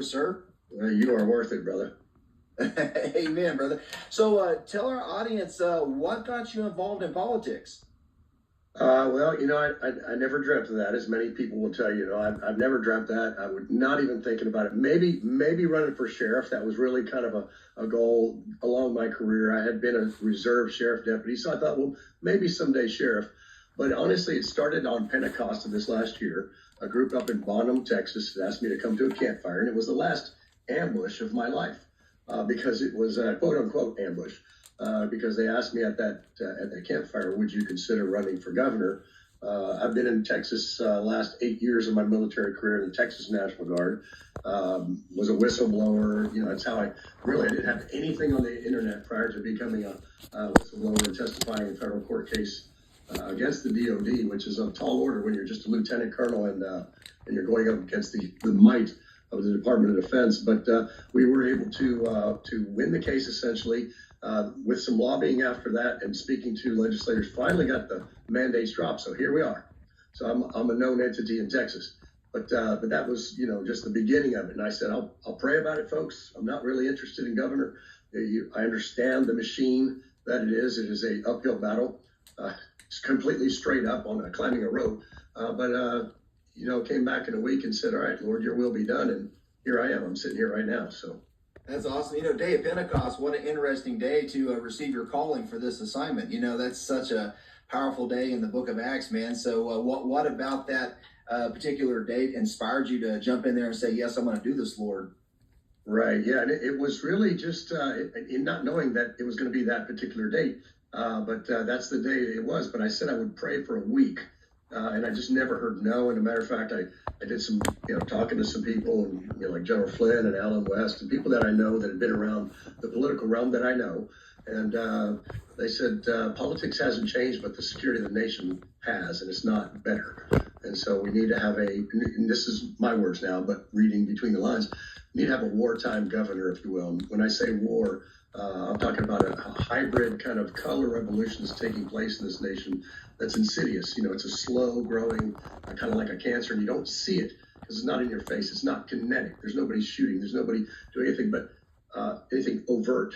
service, sir. You are worth it, brother. Amen, brother. So tell our audience what got you involved in politics? Well, I never dreamt of that, as many people will tell you. I've never dreamt that. I would not even thinking about it. Maybe running for sheriff. That was really kind of a goal along my career. I had been a reserve sheriff deputy, so I thought, well, maybe someday sheriff. But honestly, it started on Pentecost of this last year. A group up in Bonham, Texas, asked me to come to a campfire, and it was the last ambush of my life because it was a quote unquote ambush. Because they asked me at that campfire, would you consider running for governor? I've been in Texas last 8 years of my military career in the Texas National Guard. Was a whistleblower. That's how I didn't have anything on the internet prior to becoming a whistleblower and testifying in federal court case against the DOD, which is a tall order when you're just a lieutenant colonel and you're going up against the might of the Department of Defense. But we were able to win the case essentially. With some lobbying after that and speaking to legislators, finally got the mandates dropped. So here we are. So I'm a known entity in Texas, but that was just the beginning of it. And I said I'll pray about it, folks. I'm not really interested in governor. I understand the machine that it is. It is a uphill battle. It's completely straight up on climbing a rope. But came back in a week and said, all right, Lord, your will be done. And here I am. I'm sitting here right now. So. That's awesome. Day of Pentecost, what an interesting day to receive your calling for this assignment. That's such a powerful day in the book of Acts, man. So what about that particular date inspired you to jump in there and say, yes, I'm going to do this, Lord? Right. Yeah. And it was really just in not knowing that it was going to be that particular date. But that's the day it was. But I said I would pray for a week. And I just never heard no. And as a matter of fact, I did some, talking to some people and, like General Flynn and Alan West and people that I know that had been around the political realm that I know. And they said, politics hasn't changed, but the security of the nation has, and it's not better. And so we need to have and this is my words now, but reading between the lines, we need to have a wartime governor, if you will. And when I say war, I'm talking about a hybrid kind of color revolution that's taking place in this nation that's insidious. It's a slow growing, kind of like a cancer, and you don't see it because it's not in your face. It's not kinetic. There's nobody shooting. There's nobody doing anything but anything overt.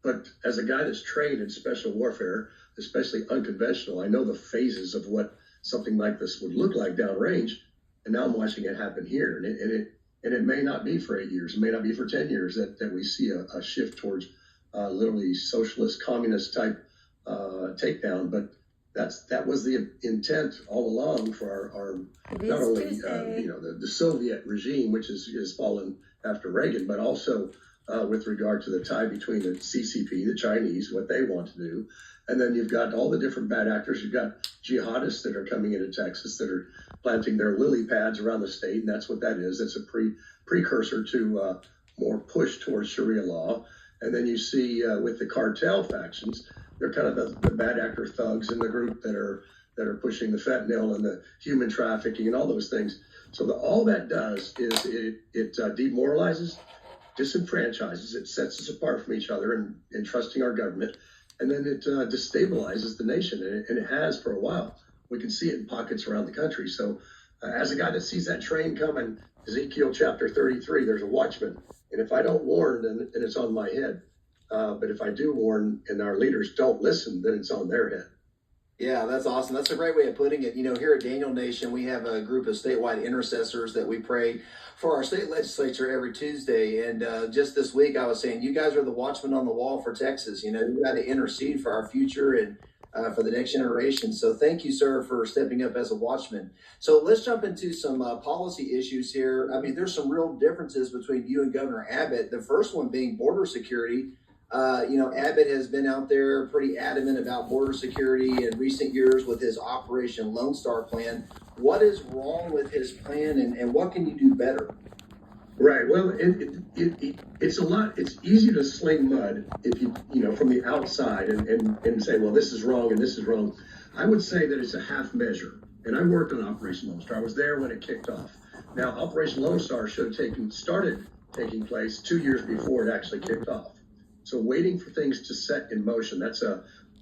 But as a guy that's trained in special warfare, especially unconventional, I know the phases of what something like this would look like downrange. And now I'm watching it happen here. And it may not be for 8 years. It may not be for 10 years that we see a shift towards literally socialist, communist type takedown. But that was the intent all along for our not only the Soviet regime, which is fallen after Reagan, but also with regard to the tie between the CCP, the Chinese, what they want to do. And then you've got all the different bad actors. You've got jihadists that are coming into Texas that are planting their lily pads around the state. And that's what that is. It's a precursor to more push towards Sharia law. And then you see with the cartel factions, they're kind of the bad actor thugs in the group that are pushing the fentanyl and the human trafficking and all those things. So all that does is it demoralizes, disenfranchises, it sets us apart from each other in trusting our government, and then it destabilizes the nation, and it has for a while. We can see it in pockets around the country. So as a guy that sees that train coming, Ezekiel chapter 33, there's a watchman, and if I don't warn, then it's on my head. But if I do warn and our leaders don't listen, then it's on their head. Yeah, that's awesome. That's a great way of putting it. Here at Daniel Nation, we have a group of statewide intercessors that we pray for our state legislature every Tuesday. And just this week, I was saying, you guys are the watchmen on the wall for Texas. You got to intercede for our future and for the next generation. So thank you, sir, for stepping up as a watchman. So let's jump into some policy issues here. I mean, there's some real differences between you and Governor Abbott. The first one being border security. Abbott has been out there pretty adamant about border security in recent years with his Operation Lone Star plan. What is wrong with his plan, and what can you do better? Right. Well, it's a lot. It's easy to sling mud if you from the outside and say, well, this is wrong and this is wrong. I would say that it's a half measure. And I worked on Operation Lone Star. I was there when it kicked off. Now, Operation Lone Star should have started taking place 2 years before it actually kicked off. So waiting for things to set in motion,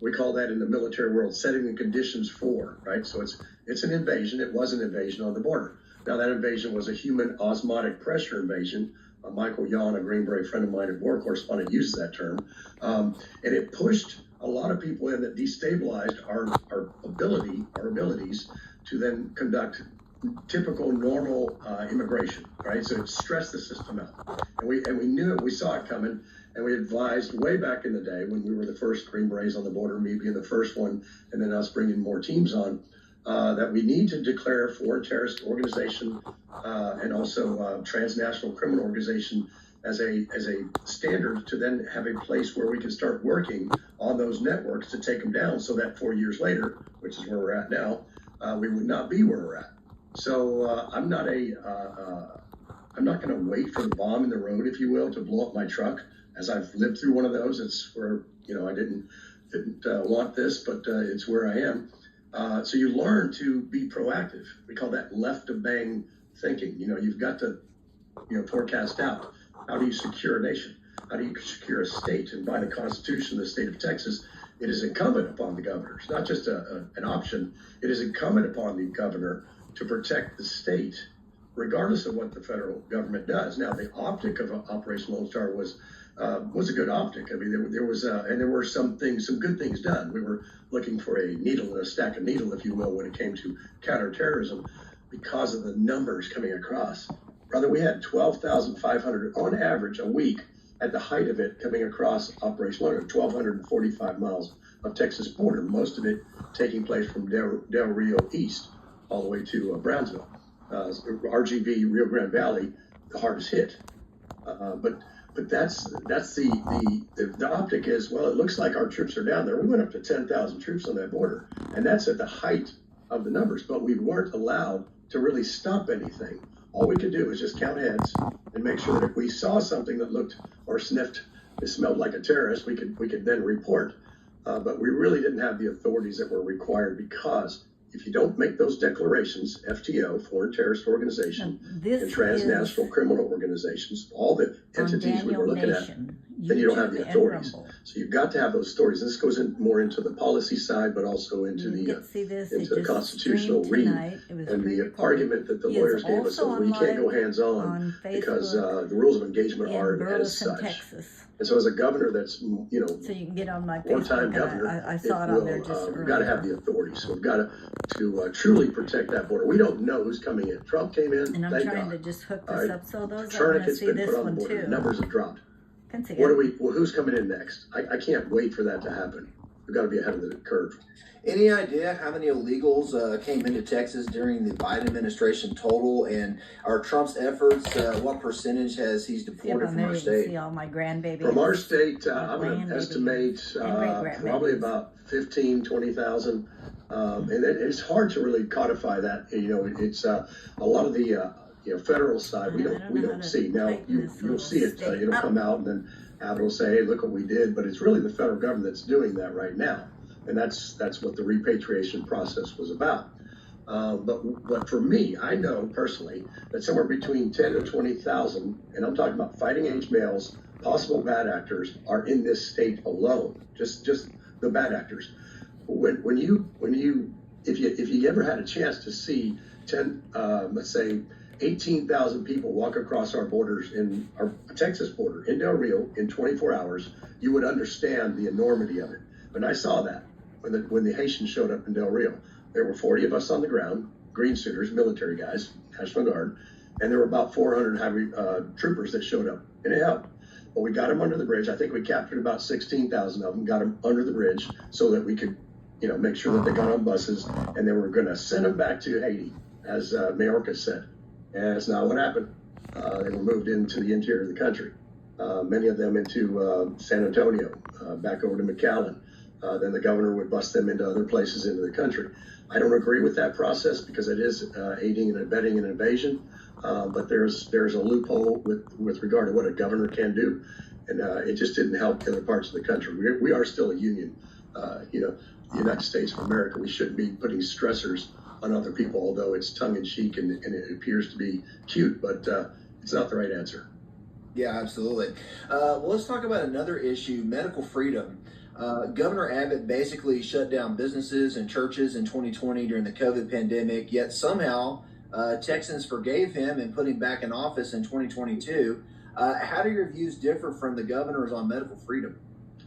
we call that in the military world, setting the conditions for, right? So it's an invasion. It was an invasion on the border. Now that invasion was a human osmotic pressure invasion Michael Yon, a Green Beret friend of mine and war correspondent, uses that term. And it pushed a lot of people in that destabilized our abilities to then conduct typical normal immigration, right? So it stressed the system out, and we knew it, we saw it coming, and we advised way back in the day when we were the first Green Berets on the border, me being the first one, and then us bringing more teams on, that we need to declare foreign terrorist organization and also transnational criminal organization as a standard to then have a place where we can start working on those networks to take them down, so that 4 years later, which is where we're at now, we would not be where we're at. So I'm not going to wait for the bomb in the road, if you will, to blow up my truck. As I've lived through one of those, it's where I didn't want this, but it's where I am. So you learn to be proactive. We call that left of bang thinking. You've got to forecast out. How do you secure a nation? How do you secure a state? And by the Constitution of the state of Texas, it is incumbent upon the governor. It's not just an option. It is incumbent upon the governor to protect the state, regardless of what the federal government does. Now, the optic of Operation Lone Star was a good optic. I mean, there were some good things done. We were looking for a needle in a stack of needle, if you will, when it came to counterterrorism, because of the numbers coming across. Brother, we had 12,500 on average a week at the height of it coming across Operation Lone Star, 1,245 miles of Texas border, most of it taking place from Del Rio East all the way to Brownsville. RGV, Rio Grande Valley, the hardest hit. But that's the optic is, well, it looks like our troops are down there. We went up to 10,000 troops on that border, and that's at the height of the numbers, but we weren't allowed to really stop anything. All we could do was just count heads and make sure that if we saw something that looked or sniffed, it smelled like a terrorist, we could then report. But we really didn't have the authorities that were required, because if you don't make those declarations, FTO, Foreign Terrorist Organization, and transnational criminal organizations, all the entities we were looking at, then you don't have the authorities. So you've got to have those stories. And this goes more into the policy side, but also into the constitutional read and the argument that the lawyers gave us. So we can't go hands-on because the rules of engagement are as such. And so as a governor that's, so you can get on my one-time governor, I saw it on there just we've got to have the authority. So we've got to truly protect that border. We don't know who's coming in. Trump came in, and I'm thank trying God. to just hook this up. So those Tourniquet's see been this put on one the border. too. Numbers have dropped. Who's coming in next? I can't wait for that to happen. We've got to be ahead of the curve. Any idea how many illegals came into Texas during the Biden administration total, and are Trump's efforts? What percentage has he's deported from our state? See all my grandbabies. From our state, I'm going to estimate probably about 15, 20,000. And it's hard to really codify that. It's a lot of the federal side we don't see. Now you'll see it. It'll come out, and then Abbott will say, "Hey, look what we did." But it's really the federal government that's doing that right now. And that's what the repatriation process was about. But for me, I know personally that somewhere between 10 to 20,000, and I'm talking about fighting age males, possible bad actors, are in this state alone. Just the bad actors. If you ever had a chance to see 18,000 people walk across our borders in our Texas border in Del Rio in 24 hours, you would understand the enormity of it. And I saw that when the Haitians showed up in Del Rio. There were 40 of us on the ground, green suiters, military guys, National Guard, and there were about 400 troopers that showed up, and it helped. But we got them under the bridge. I think we captured about 16,000 of them, got them under the bridge so that we could, make sure that they got on buses, and they were going to send them back to Haiti, as Mayorkas said. And that's not what happened. They were moved into the interior of the country, many of them into San Antonio, back over to McAllen. Then the governor would bust them into other places into the country. I don't agree with that process because it is aiding and abetting an invasion. But there's a loophole with regard to what a governor can do, and it just didn't help other parts of the country. We are still a union. The United States of America. We shouldn't be putting stressors on other people, although it's tongue-in-cheek and it appears to be cute, but it's not the right answer. Yeah, absolutely. Well, let's talk about another issue: medical freedom. Governor Abbott basically shut down businesses and churches in 2020 during the COVID pandemic, yet somehow Texans forgave him and put him back in office in 2022. How do your views differ from the governor's on medical freedom?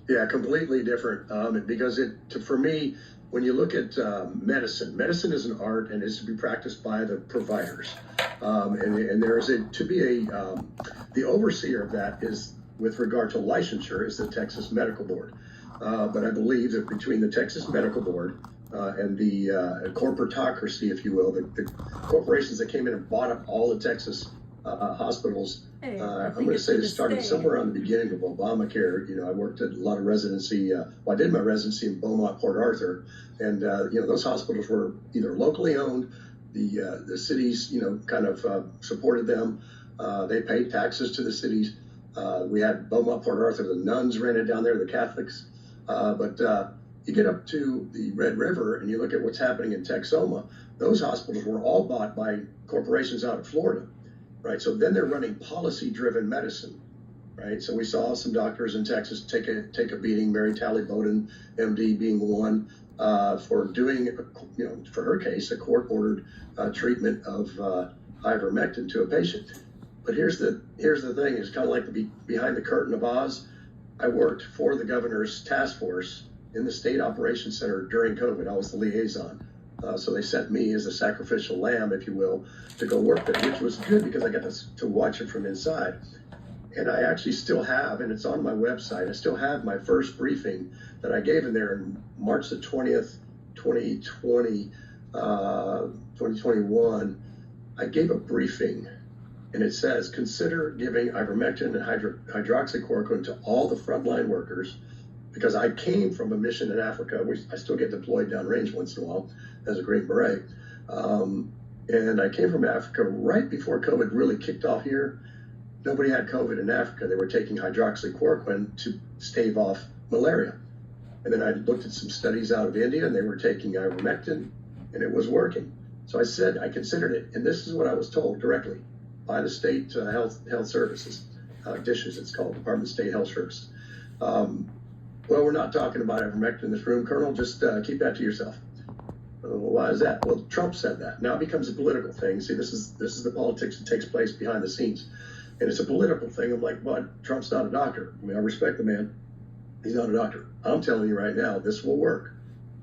Yeah, completely different. Because for me, when you look at medicine is an art and is to be practiced by the providers. And there is the overseer of that is with regard to licensure is the Texas Medical Board. But I believe that between the Texas Medical Board and the corporatocracy, if you will, the corporations that came in and bought up all the Texas hospitals. Hey, I'm going to say this started somewhere around the beginning of Obamacare. I worked at a lot of residency. I did my residency in Beaumont, Port Arthur, and those hospitals were either locally owned. The cities, kind of supported them. They paid taxes to the cities. We had Beaumont, Port Arthur. The nuns rented down there, the Catholics. But you get up to the Red River and you look at what's happening in Texoma. Those hospitals were all bought by corporations out of Florida. Right, so then they're running policy-driven medicine, right? So we saw some doctors in Texas take a beating. Mary Talley Bowden, MD, being one for doing, for her case, a court-ordered treatment of ivermectin to a patient. But here's the thing: it's kind of like the behind the curtain of Oz. I worked for the governor's task force in the state operations center during COVID. I was the liaison. So they sent me as a sacrificial lamb, if you will, to go work there, which was good because I got to watch it from inside. And I actually still have, and it's on my website, I still have my first briefing that I gave in there in March the 20th, 2021. I gave a briefing, and it says, consider giving ivermectin and hydroxychloroquine to all the frontline workers, because I came from a mission in Africa. I still get deployed downrange once in a while as a Green Beret. And I came from Africa right before COVID really kicked off here. Nobody had COVID in Africa. They were taking hydroxychloroquine to stave off malaria. And then I looked at some studies out of India, and they were taking ivermectin, and it was working. So I said, I considered it. And this is what I was told directly by the state health services, DSHS it's called, Department of State Health Services. Well, we're not talking about ivermectin in this room, Colonel. Just keep that to yourself. Well, why is that? Well, Trump said that. Now it becomes a political thing. See, this is the politics that takes place behind the scenes, and it's a political thing. I'm like, what? Trump's not a doctor. I mean, I respect the man. He's not a doctor. I'm telling you right now, this will work.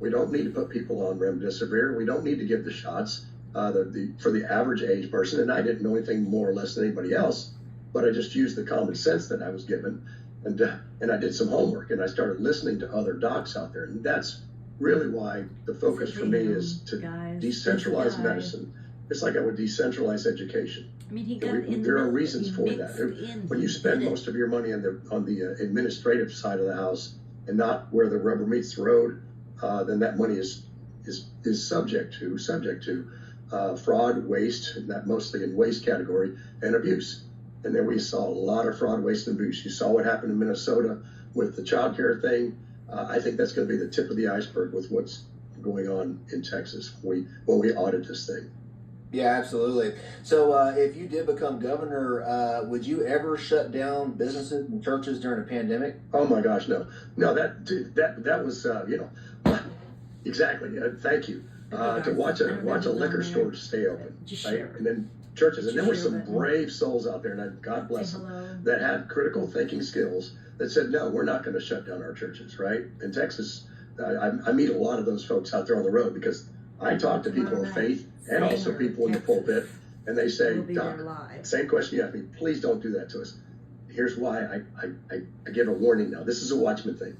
We don't need to put people on remdesivir. We don't need to give the shots for the average age person. And I didn't know anything more or less than anybody else, but I just used the common sense that I was given. And I did some homework, and I started listening to other docs out there. And that's really why the focus for me is to decentralize medicine. It's like I would decentralize education. I mean, there are reasons for that. When you spend most of your money on the administrative side of the house and not where the rubber meets the road, then that money is subject to fraud, waste, and that mostly in waste category, and abuse. And then we saw a lot of fraud, waste, and abuse. You saw what happened in Minnesota with the child care thing. I think that's going to be the tip of the iceberg with what's going on in Texas when we audit this thing. Yeah, absolutely. So if you did become governor, would you ever shut down businesses and churches during a pandemic? Oh my gosh, no. That was exactly. Thank you. To watch a liquor store stay open, right? And then churches, and there were some brave souls out there, and God bless them, that had critical thinking skills that said, no, we're not going to shut down our churches, right? In Texas, I meet a lot of those folks out there on the road because I talk to people of faith and also people in the pulpit, and they say, Doc, same question you asked me, please don't do that to us. Here's why I give a warning now. This is a Watchman thing.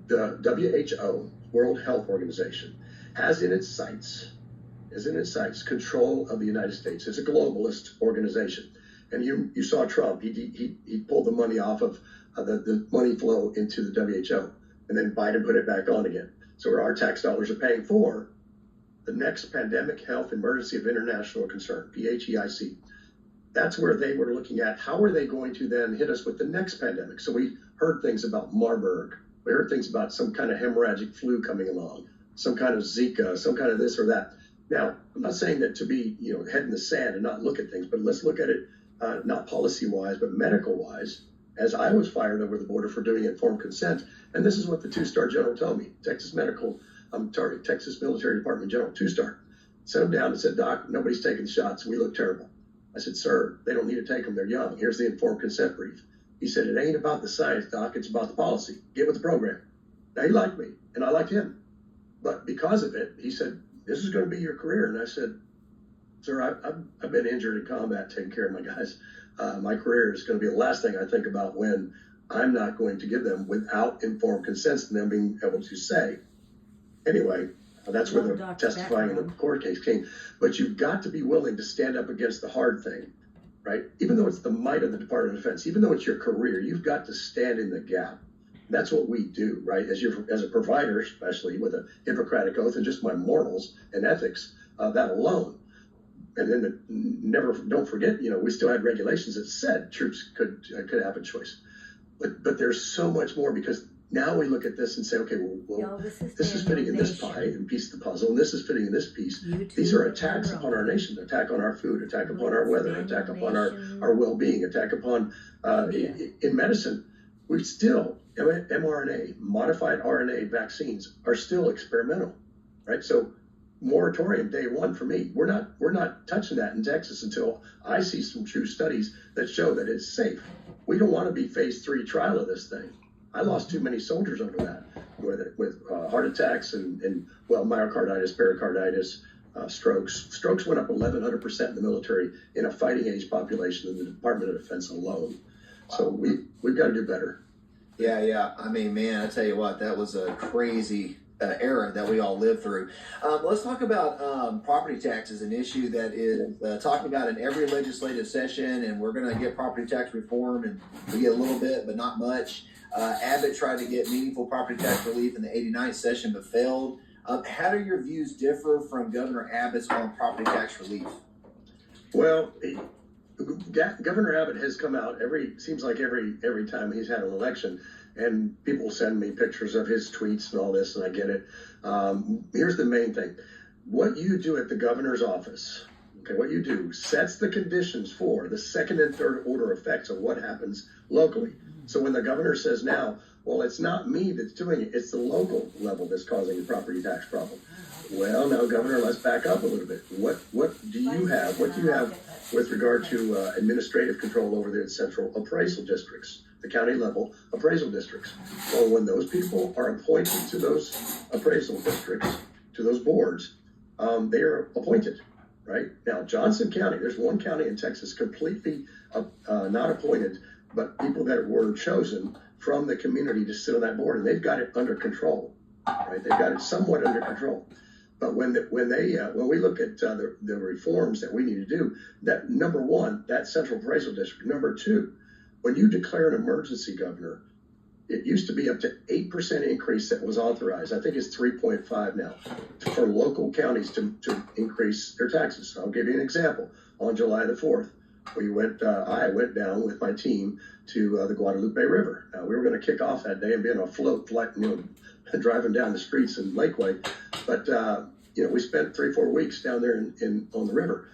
The WHO, World Health Organization, has in its sights control of the United States. It's a globalist organization. And you saw Trump, he pulled the money off of the money flow into the WHO, and then Biden put it back on again. So our tax dollars are paying for the next pandemic health emergency of international concern, PHEIC. That's where they were looking at how are they going to then hit us with the next pandemic. So we heard things about Marburg. We heard things about some kind of hemorrhagic flu coming along, some kind of Zika, some kind of this or that. Now, I'm not saying that to be, head in the sand and not look at things, but let's look at it not policy-wise, but medical-wise, as I was fired over the border for doing informed consent. And this is what the two-star general told me, Texas Military Department General, two-star. Sent him down and said, Doc, nobody's taking shots. We look terrible. I said, sir, they don't need to take them. They're young. Here's the informed consent brief. He said, it ain't about the science, Doc. It's about the policy. Get with the program. Now, he liked me, and I liked him. But because of it, he said, this is going to be your career. And I said, sir, I've been injured in combat taking care of my guys. My career is going to be the last thing I think about when I'm not going to give them without informed consent and them being able to say. Anyway, that's where the testifying in the court case came. But you've got to be willing to stand up against the hard thing, right? Even though it's the might of the Department of Defense, even though it's your career, you've got to stand in the gap. That's what we do, right? As a provider, especially with a Hippocratic oath and just my morals and ethics, that alone. And then don't forget, we still had regulations that said troops could have a choice. But there's so much more, because now we look at this and say, okay, well, this is fitting in this pie and piece of the puzzle, and this is fitting in this piece. These are attacks upon our nation, attack on our food, attack upon our weather, attack upon our well-being, attack upon, in medicine, we still, mRNA, modified RNA vaccines are still experimental, right? So moratorium day one for me. We're not touching that in Texas until I see some true studies that show that it's safe. We don't want to be phase 3 trial of this thing. I lost too many soldiers over that with heart attacks and myocarditis, pericarditis, strokes. Strokes went up 1,100% in the military in a fighting age population in the Department of Defense alone. So we've got to do better. Yeah. I mean, man, I tell you what, that was a crazy era that we all lived through. Let's talk about property taxes, an issue that is talked about in every legislative session, and we're going to get property tax reform, and we get a little bit, but not much. Abbott tried to get meaningful property tax relief in the 89th session, but failed. How do your views differ from Governor Abbott's on property tax relief? Well, Governor Abbott has come out seems like every time he's had an election, and people send me pictures of his tweets and all this, and I get it. Here's the main thing. What you do at the governor's office, what you do sets the conditions for the second and third order effects of what happens locally. So when the governor says now, well, it's not me that's doing it, it's the local level that's causing the property tax problem. Well, now, Governor, let's back up a little bit. What do you have? What do you have with regard to administrative control over the central appraisal districts, the county level appraisal districts? Well, when those people are appointed to those appraisal districts, to those boards, they are appointed, right? Now, Johnson County, there's one county in Texas completely not appointed, but people that were chosen from the community to sit on that board, and they've got it under control, right? They've got it somewhat under control. But when we look at the reforms that we need to do, that number one, that central appraisal district. Number two, when you declare an emergency, Governor, it used to be up to 8% increase that was authorized. I think it's 3.5 now for local counties to increase their taxes. I'll give you an example. On July the 4th, I went down with my team to the Guadalupe River. We were going to kick off that day and be on a float, driving down the streets in Lakeway. But, we spent 3-4 weeks down there on the river.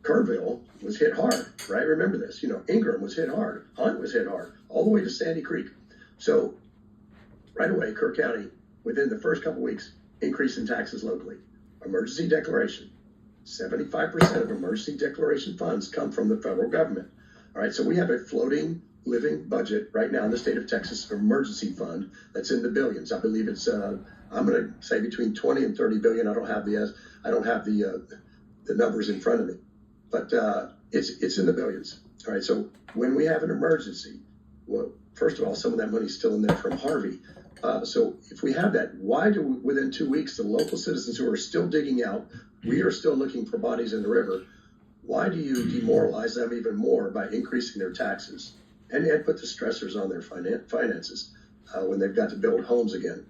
Kerrville was hit hard, right? Remember this, Ingram was hit hard. Hunt was hit hard, all the way to Sandy Creek. So right away, Kerr County, within the first couple weeks, increase in taxes locally. Emergency declaration. 75% of emergency declaration funds come from the federal government. All right, so we have a floating living budget right now in the state of Texas emergency fund that's in the billions. I believe it's I'm going to say between 20 and 30 billion. I don't have the numbers in front of me, but it's in the billions. All right, so when we have an emergency, well, first of all, some of that money's still in there from Harvey. So if we have that, why do within 2 weeks the local citizens who are still digging out, we are still looking for bodies in the river, why do you demoralize them even more by increasing their taxes and put the stressors on their finances when they've got to build homes again?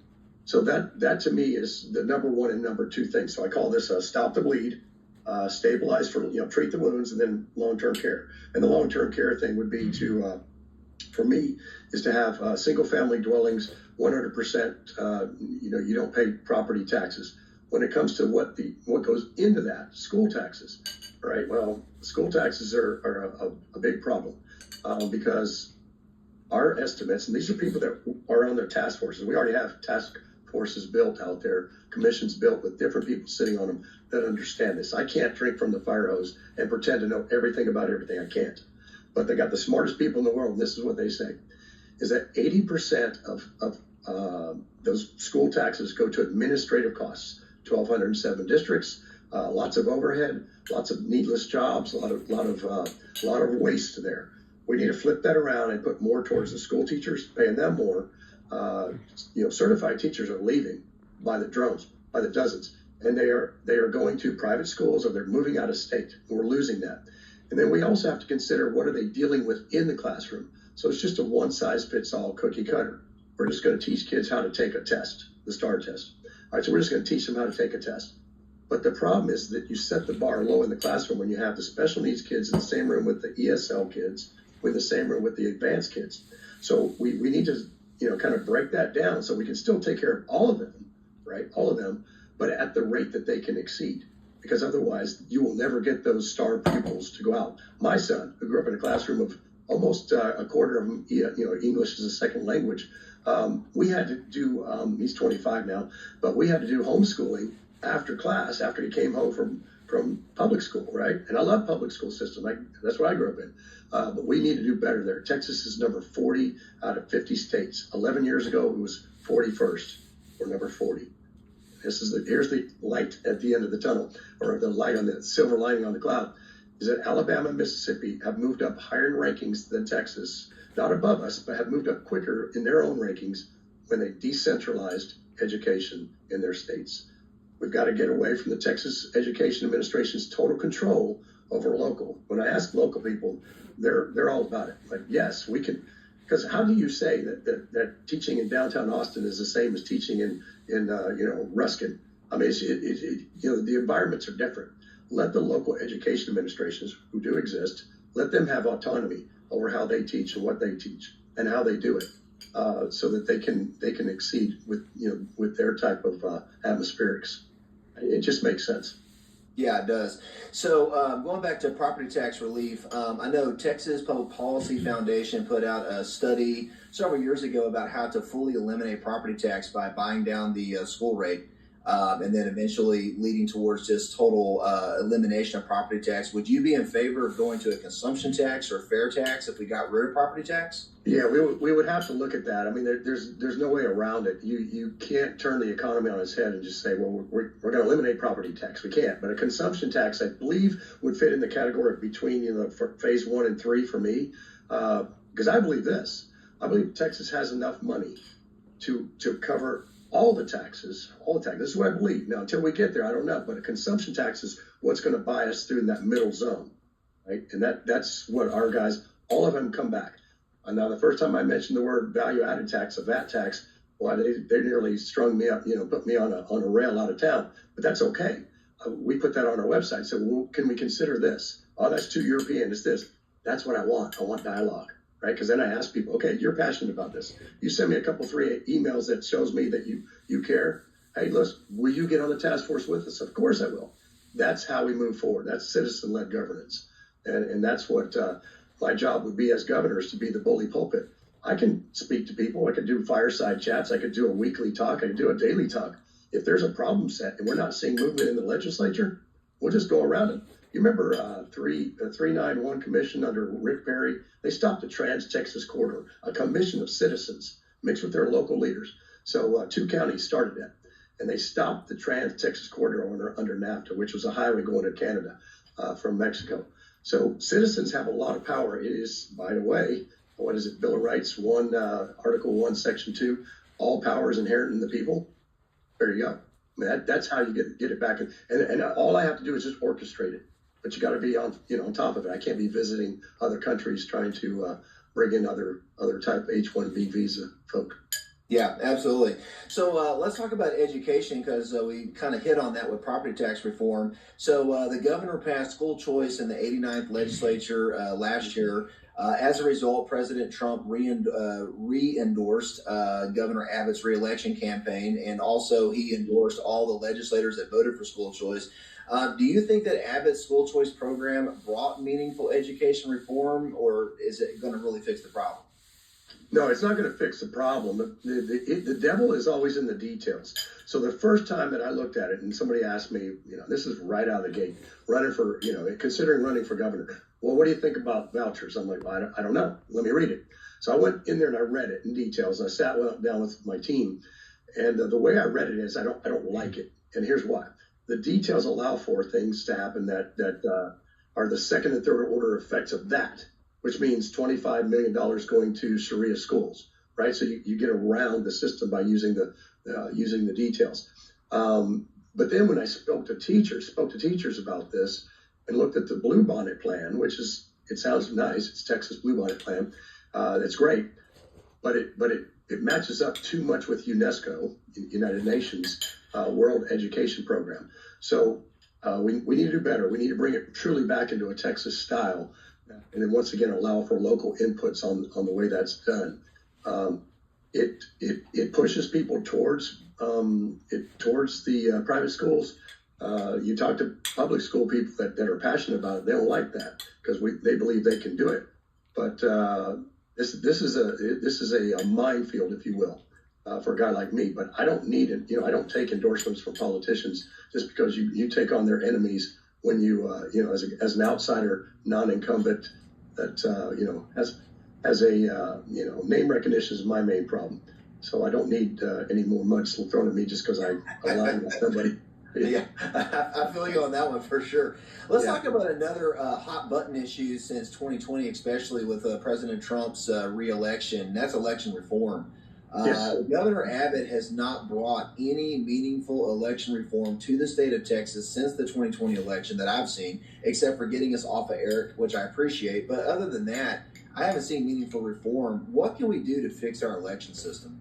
So that to me is the number one and number two thing. So I call this stop the bleed, stabilize for treat the wounds, and then long-term care. And the long-term care thing would be to for me is to have single-family dwellings 100%. You don't pay property taxes. When it comes to what goes into that, school taxes, right? Well, school taxes are a big problem because our estimates, and these are people that are on their task forces. We already have task forces built out there, commissions built with different people sitting on them that understand this. I can't drink from the fire hose and pretend to know everything about everything. I can't. But they got the smartest people in the world, and this is what they say, is that 80% of those school taxes go to administrative costs, 1,207 districts, lots of overhead, lots of needless jobs, a lot of waste there. We need to flip that around and put more towards the school teachers, paying them more. Certified teachers are leaving by the drones, by the dozens, and they are going to private schools or they're moving out of state. And we're losing that. And then we also have to consider what are they dealing with in the classroom. So it's just a one-size-fits-all cookie cutter. We're just going to teach kids how to take a test, the STAR test. All right, so we're just going to teach them how to take a test. But the problem is that you set the bar low in the classroom when you have the special needs kids in the same room with the ESL kids, in the same room with the advanced kids. So we need to, kind of break that down so we can still take care of all of them, right? All of them, but at the rate that they can exceed. Because otherwise, you will never get those star pupils to go out. My son, who grew up in a classroom of almost a quarter of them, English as a second language, we had to do, he's 25 now, but we had to do homeschooling after class, after he came home from public school, right? And I love public school system. That's what I grew up in. But we need to do better there. Texas is number 40 out of 50 states. 11 years ago, it was 41st. We're number 40. Here's the light at the end of the tunnel, or the light on the silver lining on the cloud, is that Alabama and Mississippi have moved up higher in rankings than Texas, not above us, but have moved up quicker in their own rankings when they decentralized education in their states. We've got to get away from the Texas Education Administration's total control over local. When I ask local people, they're all about it. Like, yes, we can, because how do you say that teaching in downtown Austin is the same as teaching in Ruskin? I mean, the environments are different. Let the local education administrations, who do exist, let them have autonomy over how they teach and what they teach and how they do it, so that they can exceed with their type of atmospherics. It just makes sense. Yeah, it does. So going back to property tax relief, I know Texas Public Policy Foundation put out a study several years ago about how to fully eliminate property tax by buying down the school rate, and then eventually leading towards just total elimination of property tax. Would you be in favor of going to a consumption tax or fair tax if we got rid of property tax? Yeah, we would have to look at that. I mean, there's no way around it. You can't turn the economy on its head and just say, well, we're going to eliminate property tax. We can't. But a consumption tax, I believe, would fit in the category between phase 1 and 3 for me, because I believe this. I believe Texas has enough money to cover all the taxes. This is what I believe. Now, until we get there, I don't know. But a consumption tax is what's going to buy us through in that middle zone, right? And that's what our guys, all of them, come back. Now, the first time I mentioned the word value-added tax, a VAT tax, well, they nearly strung me up, put me on a rail out of town. But that's okay. We put that on our website. So, well, can we consider this? Oh, that's too European. It's this. That's what I want. I want dialogue, right? Because then I ask people, okay, you're passionate about this. You send me a couple, 3 emails that shows me that you care. Hey, listen, will you get on the task force with us? Of course I will. That's how we move forward. That's citizen-led governance. And that's what my job would be as governor, is to be the bully pulpit. I can speak to people. I could do fireside chats. I could do a weekly talk. I could do a daily talk. If there's a problem set and we're not seeing movement in the legislature, we'll just go around it. You remember 391 commission under Rick Perry? They stopped the Trans-Texas Corridor, a commission of citizens mixed with their local leaders. So 2 counties started that, and they stopped the Trans-Texas Corridor under NAFTA, which was a highway going to Canada from Mexico. So citizens have a lot of power. It is, by the way, what is it? Bill of Rights, Article 1, Section 2, all power is inherent in the people. There you go. I mean, that's how you get it back. And all I have to do is just orchestrate it. But you got to be on top of it. I can't be visiting other countries trying to bring in other type H-1B visa folk. Yeah, absolutely. So let's talk about education, because we kind of hit on that with property tax reform. So the governor passed school choice in the 89th legislature last year. As a result, President Trump re-endorsed Governor Abbott's re-election campaign, and also he endorsed all the legislators that voted for school choice. Do you think that Abbott's school choice program brought meaningful education reform, or is it going to really fix the problem? No, it's not going to fix the problem. The devil is always in the details. So the first time that I looked at it and somebody asked me, this is right out of the gate, running for, considering running for governor. Well, what do you think about vouchers? I'm like, well, I don't know. Let me read it. So I went in there and I read it in details. I sat down with my team, and the way I read it is I don't like it. And here's why. The details allow for things to happen that are the second and third order effects of that, which means $25 million going to Sharia schools, right? So you get around the system by using the details. But then when I spoke to teachers about this and looked at the Bluebonnet Plan, it sounds nice, it's Texas Bluebonnet Plan, that's great, but it matches up too much with UNESCO, United Nations World Education Program. So we need to do better. We need to bring it truly back into a Texas style, and then once again allow for local inputs on the way that's done. It pushes people towards the private schools. You talk to public school people that are passionate about it, they don't like that because they believe they can do it. But this is a minefield, if you will, for a guy like me. But I don't need it. I don't take endorsements from politicians just because you take on their enemies when you as an outsider, non-incumbent that has a name recognition is my main problem. So I don't need any more mud thrown at me just because I aligned with somebody. Yeah, I feel you on that one for sure. Let's talk about another hot button issue since 2020, especially with President Trump's re-election. That's election reform. Yes. Governor Abbott has not brought any meaningful election reform to the state of Texas since the 2020 election that I've seen, except for getting us off of Eric, which I appreciate. But other than that, I haven't seen meaningful reform. What can we do to fix our election system?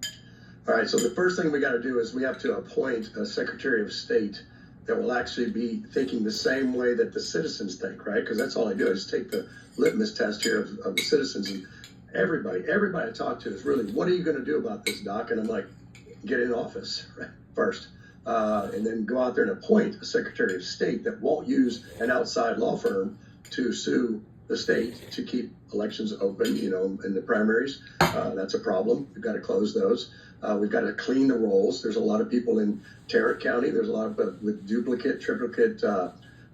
All right, so the first thing we got to do is we have to appoint a Secretary of State that will actually be thinking the same way that the citizens think, right? Because that's all I do is take the litmus test here of the citizens. And everybody I talk to is really, what are you going to do about this, Doc? And I'm like, get in office, right, first. And then go out there and appoint a Secretary of State that won't use an outside law firm to sue the state to keep elections open, in the primaries. That's a problem. We've got to close those. We've got to clean the rolls. There's a lot of people in Tarrant County. There's a lot of with duplicate, triplicate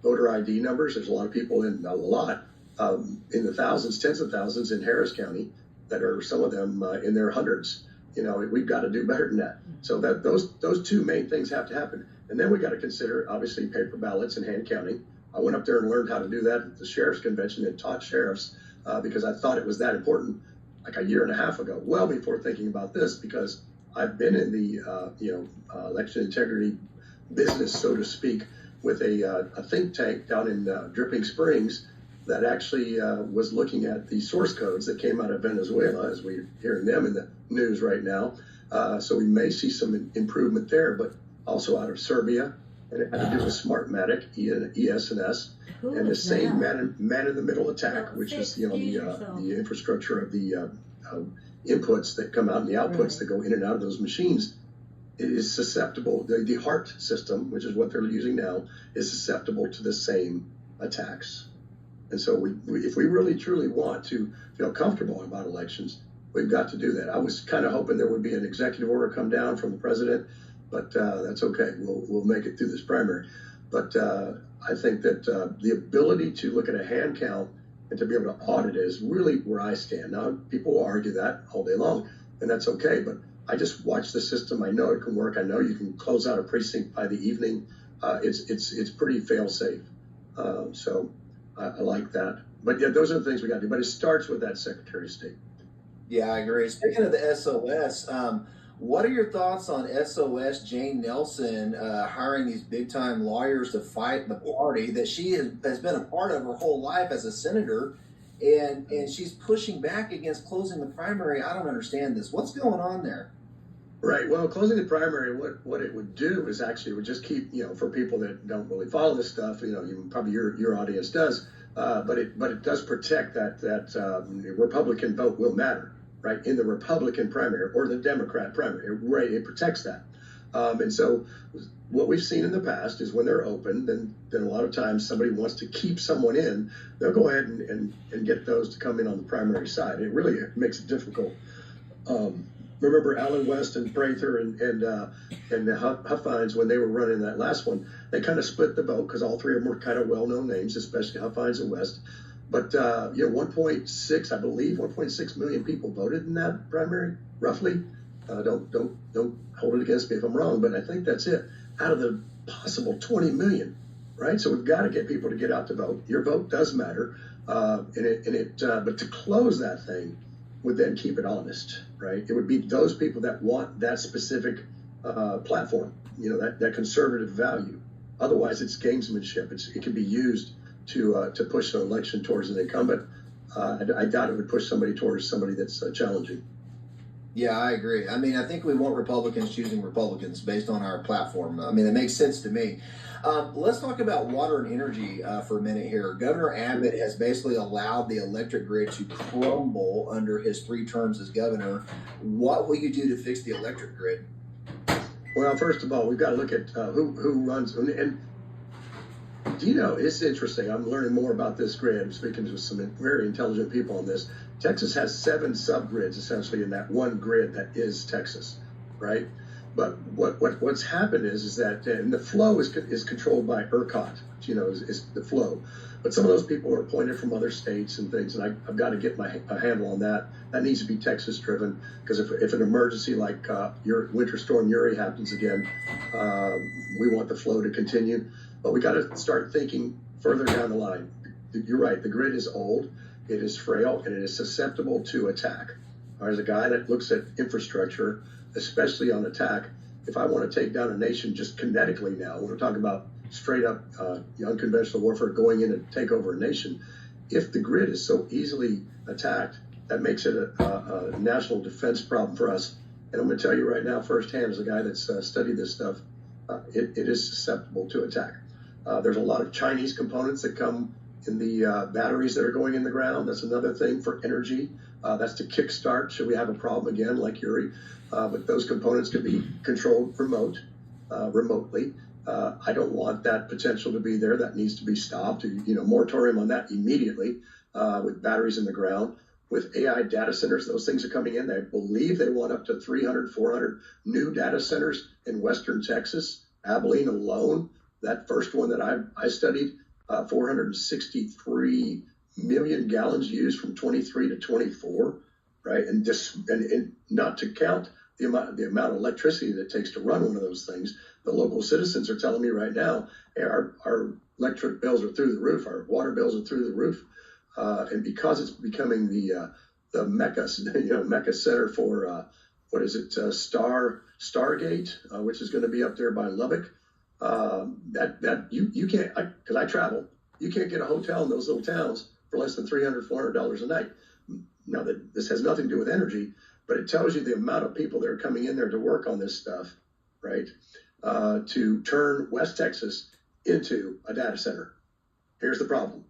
voter ID numbers. There's a lot of people in the thousands, tens of thousands in Harris County that are some of them in their hundreds. We've got to do better than that. So that those two main things have to happen. And then we got to consider obviously paper ballots and hand counting. I went up there and learned how to do that at the sheriff's convention and taught sheriffs because I thought it was that important like a year and a half ago, well before thinking about this, because I've been in the election integrity business, so to speak, with a think tank down in Dripping Springs that actually was looking at the source codes that came out of Venezuela, as we're hearing them in the news right now. So we may see some improvement there, but also out of Serbia. And it had to do with Smartmatic, ES&S, and the same man-in-the-middle attack, which is the infrastructure of the inputs that come out and the outputs that go in and out of those machines is susceptible. The HEART system, which is what they're using now, is susceptible to the same attacks. And so if we really truly want to feel comfortable about elections, we've got to do that. I was kind of hoping there would be an executive order come down from the president, but that's okay. We'll make it through this primary. But I think that the ability to look at a hand count and to be able to audit it is really where I stand. Now, people will argue that all day long, and that's okay. But I just watch the system. I know it can work. I know you can close out a precinct by the evening. It's pretty fail-safe. So I like that. But yeah, those are the things we got to do. But it starts with that Secretary of State. Yeah, I agree. Speaking of the SOS, what are your thoughts on SOS Jane Nelson hiring these big-time lawyers to fight the party that she has been a part of her whole life as a senator, and she's pushing back against closing the primary? I don't understand this. What's going on there? Right. Well, closing the primary, what it would do is actually would just keep, for people that don't really follow this stuff, probably your audience does, but it does protect that Republican vote will matter. Right, in the Republican primary or the Democrat primary, right? It protects that. And so what we've seen in the past is when they're open, then a lot of times somebody wants to keep someone in, they'll go ahead and get those to come in on the primary side. It really makes it difficult. Remember Alan West and Prather and the Huffines, when they were running that last one, they kind of split the vote because all three of them were kind of well-known names, especially Huffines and West. But 1.6, I believe, 1.6 million people voted in that primary, roughly. Don't hold it against me if I'm wrong, but I think that's it. Out of the possible 20 million, right? So we've got to get people to get out to vote. Your vote does matter, but to close that thing would then keep it honest, right? It would be those people that want that specific platform, that conservative value. Otherwise, it's gamesmanship. It can be used to push an election towards an incumbent. I doubt it would push somebody towards somebody that's challenging. Yeah, I agree. I mean, I think we want Republicans choosing Republicans based on our platform. I mean, it makes sense to me. Let's talk about water and energy for a minute here. Governor Abbott has basically allowed the electric grid to crumble under his 3 terms as governor. What will you do to fix the electric grid? Well, first of all, we've got to look at who runs. And do you know, it's interesting. I'm learning more about this grid. I'm speaking to some very intelligent people on this. Texas has 7 subgrids essentially in that one grid that is Texas, right? But what's happened is that and the flow is controlled by ERCOT, is the flow. But some of those people are appointed from other states and things, and I've got to get a handle on that. That needs to be Texas driven, because if an emergency like your Winter Storm Uri happens again, we want the flow to continue. But we got to start thinking further down the line. You're right, the grid is old, it is frail, and it is susceptible to attack. As a guy that looks at infrastructure, especially on attack, if I want to take down a nation just kinetically now, when we're talking about straight up unconventional warfare going in to take over a nation, if the grid is so easily attacked, that makes it a national defense problem for us. And I'm going to tell you right now firsthand, as a guy that's studied this stuff, it is susceptible to attack. There's a lot of Chinese components that come in the batteries that are going in the ground. That's another thing for energy. That's to kickstart should we have a problem again like Uri. But those components can be controlled remotely. I don't want that potential to be there. That needs to be stopped. Moratorium on that immediately with batteries in the ground. With AI data centers, those things are coming in. They believe they want up to 300, 400 new data centers in Western Texas. Abilene alone, that first one that I studied, 463 million gallons used from 23 to 24, right? And not to count the amount of electricity that it takes to run one of those things. The local citizens are telling me right now, hey, our electric bills are through the roof, our water bills are through the roof, and because it's becoming the mecca center for Stargate, which is going to be up there by Lubbock. That you can't, because I travel, you can't get a hotel in those little towns for less than $300, $400 a night. Now, this has nothing to do with energy, but it tells you the amount of people that are coming in there to work on this stuff, right? To turn West Texas into a data center. Here's the problem.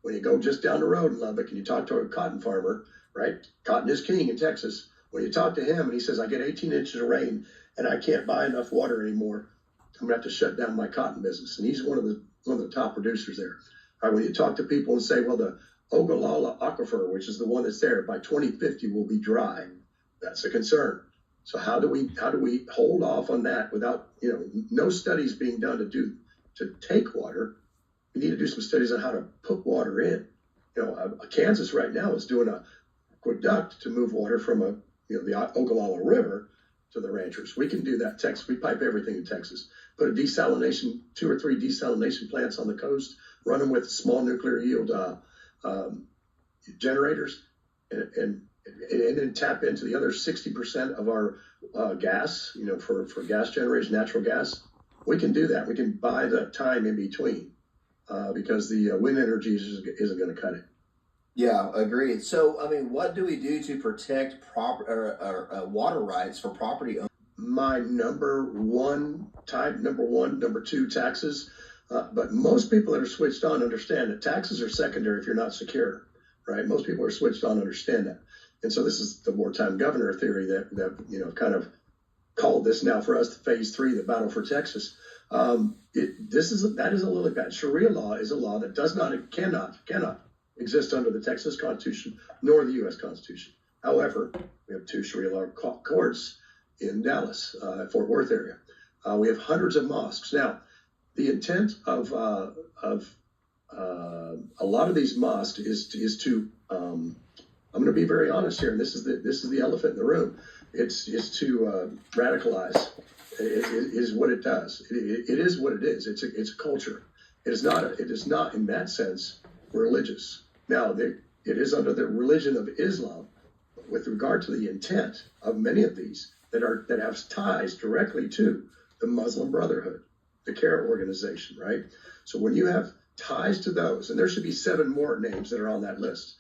When you go just down the road in Lubbock and you talk to a cotton farmer, right? Cotton is king in Texas. When you talk to him and he says, I get 18 inches of rain and I can't buy enough water anymore, I'm gonna have to shut down my cotton business. And he's one of the top producers there. All right, when you talk to people and say, well, the Ogallala Aquifer, which is the one that's there, by 2050 will be dry. That's a concern. So how do we hold off on that without no studies being done to take water? We need to do some studies on how to put water in. Kansas right now is doing a aqueduct to move water from the Ogallala River to the ranchers. We can do that. Texas, we pipe everything in Texas. Put a desalination, 2 or 3 desalination plants on the coast, run them with small nuclear yield generators, and then tap into the other 60% of our gas, for gas generation, natural gas. We can do that. We can buy the time in between because the wind energy isn't going to cut it. Yeah, agreed. So, I mean, what do we do to protect water rights for property owners? My number 2 taxes. But most people that are switched on understand that taxes are secondary if you're not secure, right? Most people are switched on understand that. And so this is the wartime governor theory that kind of called this now for us phase 3, the battle for Texas. That is a lily pad. Sharia law is a law that cannot exist under the Texas Constitution nor the U.S. Constitution. However, we have 2 Sharia law courts in Dallas, Fort Worth area. We have hundreds of mosques. Now, the intent of a lot of these mosques is to I'm going to be very honest here, and this is the elephant in the room. It's to radicalize. It is what it does. It is what it is. It's a culture. It is not in that sense religious. Now, it is under the religion of Islam with regard to the intent of many of these that have ties directly to the Muslim Brotherhood, the CARE organization, right? So when you have ties to those, and there should be 7 more names that are on that list.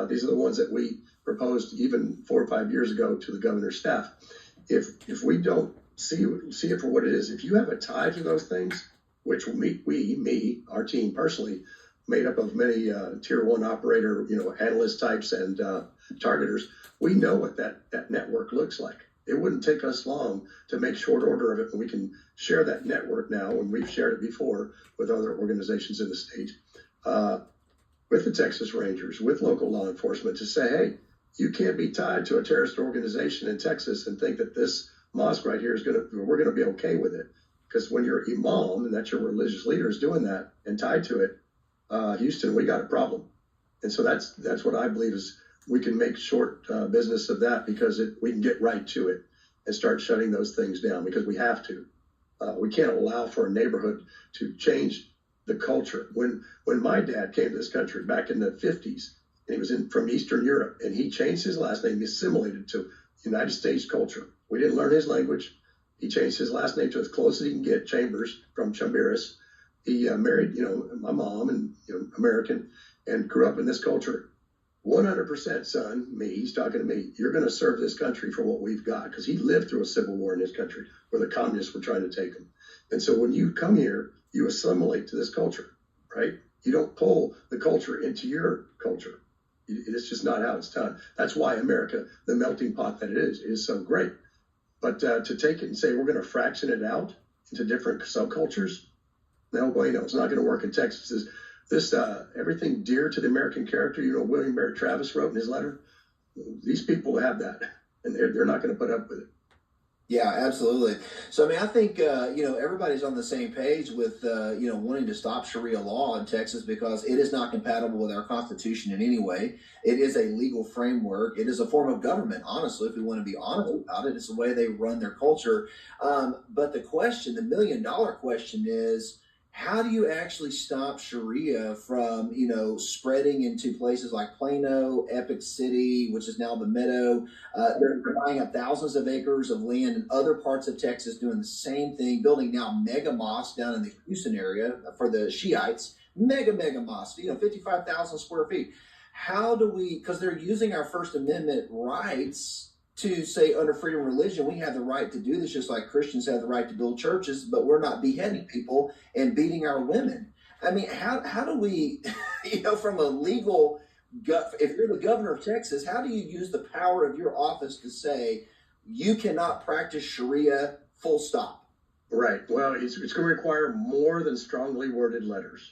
These are the ones that we proposed even 4 or 5 years ago to the governor's staff. If we don't see it for what it is, if you have a tie to those things, which our team personally, made up of many tier 1 operator, analyst types and targeters, we know what that network looks like. It wouldn't take us long to make short order of it, and we can share that network now, and we've shared it before with other organizations in the state, with the Texas Rangers, with local law enforcement, to say, hey, you can't be tied to a terrorist organization in Texas and think that this mosque right here we're going to be okay with it. Because when your imam, and that's your religious leader, is doing that and tied to it, Houston, we got a problem. And so that's what I believe is we can make short business of that, because we can get right to it and start shutting those things down, because we have to. We can't allow for a neighborhood to change the culture. When my dad came to this country back in the 50s, and he was from Eastern Europe, and he changed his last name, assimilated to United States culture. We didn't learn his language. He changed his last name to as close as he can get, Chambers, from Chamberis. He married, my mom, and American, and grew up in this culture. 100% son, he's talking to me, you're going to serve this country for what we've got, because he lived through a civil war in his country where the communists were trying to take him. And so when you come here, you assimilate to this culture, right? You don't pull the culture into your culture. It's just not how it's done. That's why America, the melting pot that it is so great. But to take it and say we're going to fraction it out into different subcultures, no bueno, it's not going to work in Texas. This everything dear to the American character, William Barrett Travis wrote in his letter, these people have that, and they're not going to put up with it. Yeah, absolutely. So, I think, everybody's on the same page with, wanting to stop Sharia law in Texas, because it is not compatible with our Constitution in any way. It is a legal framework. It is a form of government, honestly, if we want to be honest about it. It's the way they run their culture. But the million-dollar question is, how do you actually stop Sharia from, spreading into places like Plano, Epic City, which is now the Meadow? They're buying up thousands of acres of land in other parts of Texas, doing the same thing, building now mega mosques down in the Houston area for the Shiites. Mega mosques, 55,000 square feet. How do we, because they're using our First Amendment rights to say under freedom of religion, we have the right to do this, just like Christians have the right to build churches, but we're not beheading people and beating our women. How do we, from a legal, if you're the governor of Texas, how do you use the power of your office to say you cannot practice Sharia, full stop? Right. Well, it's going to require more than strongly worded letters.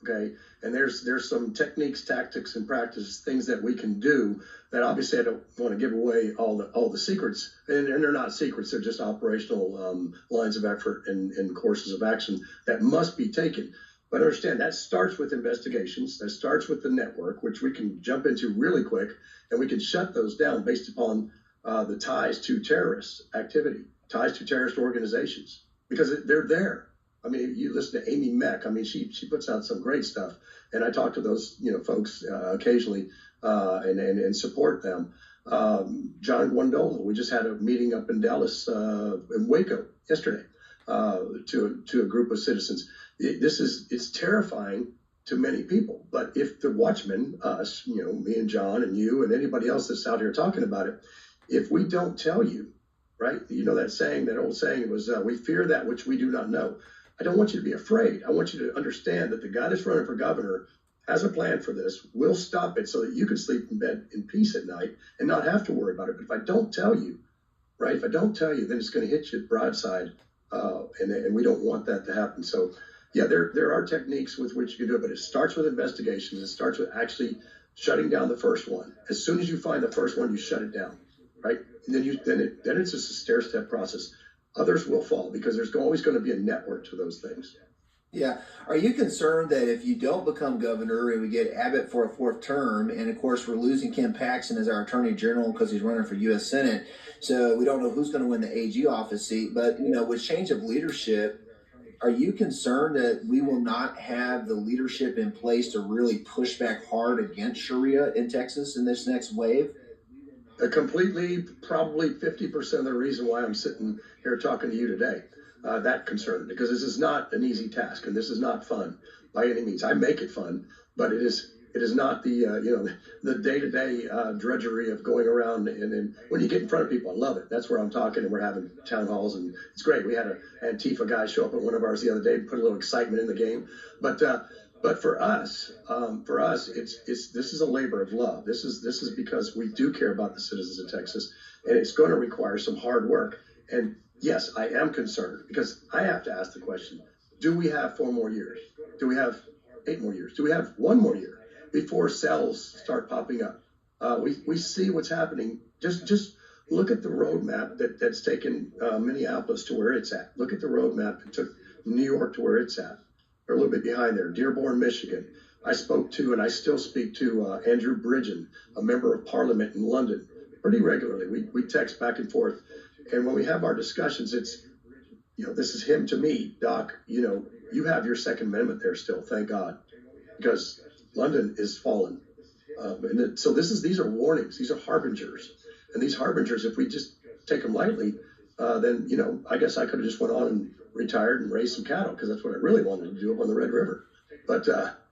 Okay. And there's some techniques, tactics, and practice things that we can do that obviously I don't want to give away all the secrets, and they're not secrets. They're just operational lines of effort and courses of action that must be taken. But understand that starts with investigations. That starts with the network, which we can jump into really quick, and we can shut those down based upon the ties to terrorist activity, ties to terrorist organizations, because they're there. You listen to Amy Meck. She puts out some great stuff, and I talk to those folks occasionally and support them. John Guandola, we just had a meeting up in Dallas, in Waco yesterday, to a group of citizens. It's terrifying to many people, but if the watchmen, us, me and John and you and anybody else that's out here talking about it, if we don't tell you, right? That old saying was, we fear that which we do not know. I don't want you to be afraid. I want you to understand that the guy that's running for governor has a plan for this. We'll stop it so that you can sleep in bed in peace at night and not have to worry about it. But if I don't tell you, right? If I don't tell you, then it's going to hit you broadside, and we don't want that to happen. So, yeah, there are techniques with which you can do it, but it starts with investigations. It starts with actually shutting down the first one. As soon as you find the first one, you shut it down, right? And then it's just a stair-step process. Others will fall because there's always going to be a network to those things. Yeah. Are you concerned that if you don't become governor and we get Abbott for a fourth term, and of course we're losing Ken Paxton as our attorney general because he's running for U.S. Senate, so we don't know who's going to win the AG office seat, but with change of leadership, are you concerned that we will not have the leadership in place to really push back hard against Sharia in Texas in this next wave? Completely, probably 50% of the reason why I'm sitting here talking to you today. That concern, because this is not an easy task and this is not fun by any means. I make it fun, but it is not the the day-to-day drudgery of going around and when you get in front of people, I love it. That's where I'm talking and we're having town halls and it's great. We had an Antifa guy show up at one of ours the other day, put a little excitement in the game. But for us, it's this is a labor of love. This is because we do care about the citizens of Texas, and it's going to require some hard work. And yes, I am concerned because I have to ask the question, do we have 4 more years? Do we have 8 more years? Do we have 1 more year before cells start popping up? We see what's happening. Just look at the roadmap that's taken Minneapolis to where it's at. Look at the roadmap that took New York to where it's at. They're a little bit behind there. Dearborn, Michigan. I spoke to, and I still speak to Andrew Bridgen, a member of Parliament in London, pretty regularly. We text back and forth. And when we have our discussions, it's, this is him to me, Doc, you have your Second Amendment there still, thank God, because London is fallen. So these are warnings, these are harbingers. And these harbingers, if we just take them lightly, then, I guess I could have just went on and retired and raised some cattle because that's what I really wanted to do up on the Red River. But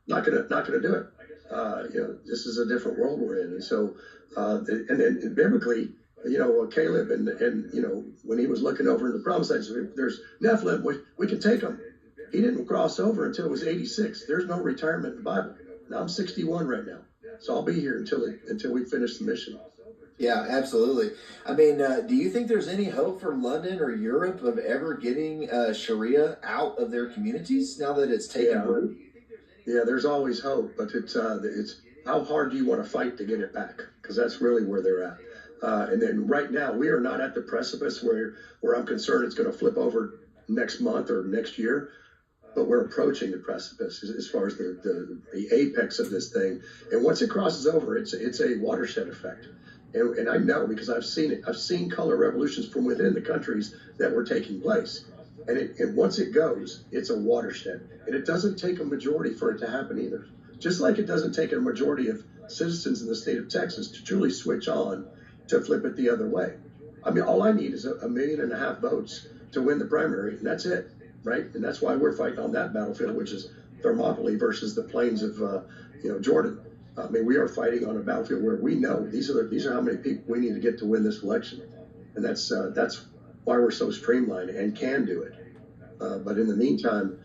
not gonna do it. This is a different world we're in. And so, and then biblically, Caleb and when he was looking over in the promised land, there's Nephilim, we can take them. He didn't cross over until it was 86. There's no retirement in the Bible. Now I'm 61 right now, so I'll be here until we finish the mission. Yeah, absolutely. I mean, do you think there's any hope for London or Europe of ever getting Sharia out of their communities now that it's taken root? Yeah, there's always hope, but it's how hard do you want to fight to get it back? Because that's really where they're at. And then right now, we are not at the precipice where I'm concerned it's going to flip over next month or next year, but we're approaching the precipice as far as the apex of this thing. And once it crosses over, it's a watershed effect. And I know because I've seen it. I've seen color revolutions from within the countries that were taking place. And once it goes, it's a watershed. And it doesn't take a majority for it to happen either. Just like it doesn't take a majority of citizens in the state of Texas to truly switch on to flip it the other way. I mean, all I need is 1.5 million votes to win the primary, and that's it, right? And that's why we're fighting on that battlefield, which is Thermopylae versus the plains of Jordan. I mean, we are fighting on a battlefield where we know these are how many people we need to get to win this election, and that's why we're so streamlined and can do it. But in the meantime,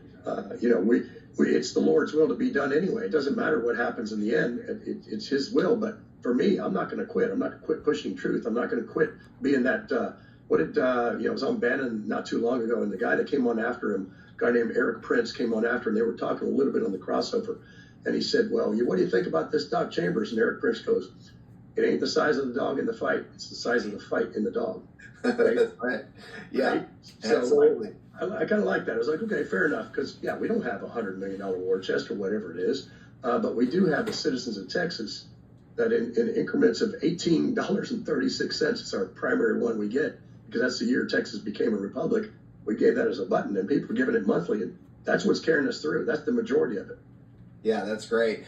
it's the Lord's will to be done anyway. It doesn't matter what happens in the end; it's His will. But for me, I'm not going to quit. I'm not going to quit pushing truth. I'm not going to quit being that. It was on Bannon not too long ago, and the guy that came on after him, a guy named Eric Prince, came on after him. They were talking a little bit on the crossover. And he said, well, what do you think about this Doc Chambers? And Eric Prince goes, it ain't the size of the dog in the fight. It's the size of the fight in the dog. Right? That's right. Yeah, right? absolutely. So I kind of like that. I was like, okay, fair enough. Because, we don't have $100 million war chest or whatever it is. But we do have the citizens of Texas that in increments of $18.36, it's our primary one we get. Because that's the year Texas became a republic. We gave that as a button. And people are giving it monthly. And that's what's carrying us through. That's the majority of it. Yeah, that's great.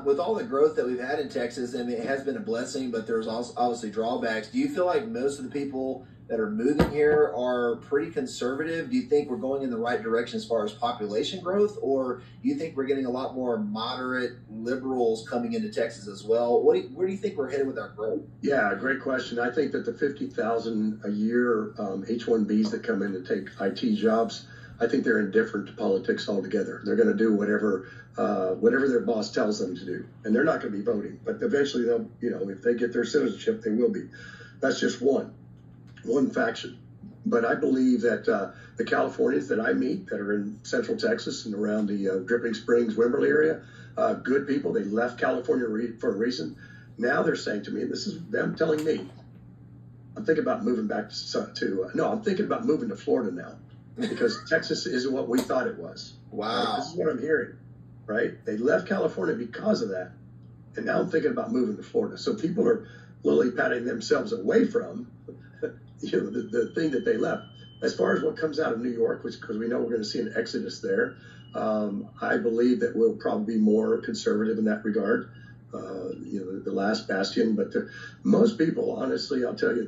With all the growth that we've had in Texas, I mean, it has been a blessing, but there's also obviously drawbacks. Do you feel like most of the people that are moving here are pretty conservative? Do you think we're going in the right direction as far as population growth, or do you think we're getting a lot more moderate liberals coming into Texas as well? Where do you think we're headed with our growth? Yeah, great question. I think that the 50,000 a year H-1Bs that come in to take IT jobs, I think they're indifferent to politics altogether. They're going to do whatever their boss tells them to do, and they're not going to be voting. But eventually, they'll, if they get their citizenship, they will be. That's just one. one faction. But I believe that the Californians that I meet that are in Central Texas and around the Dripping Springs, Wimberley area, good people. They left California for a reason. Now they're saying to me, and this is them telling me, I'm thinking about moving back I'm thinking about moving to Florida now because Texas isn't what we thought it was. Wow. Right? This is what I'm hearing, right? They left California because of that. And now I'm thinking about moving to Florida. So people are lily patting themselves away from the thing that they left. As far as what comes out of New York, because we know we're going to see an exodus there, I believe that we'll probably be more conservative in that regard. The last bastion, but most people, honestly, I'll tell you,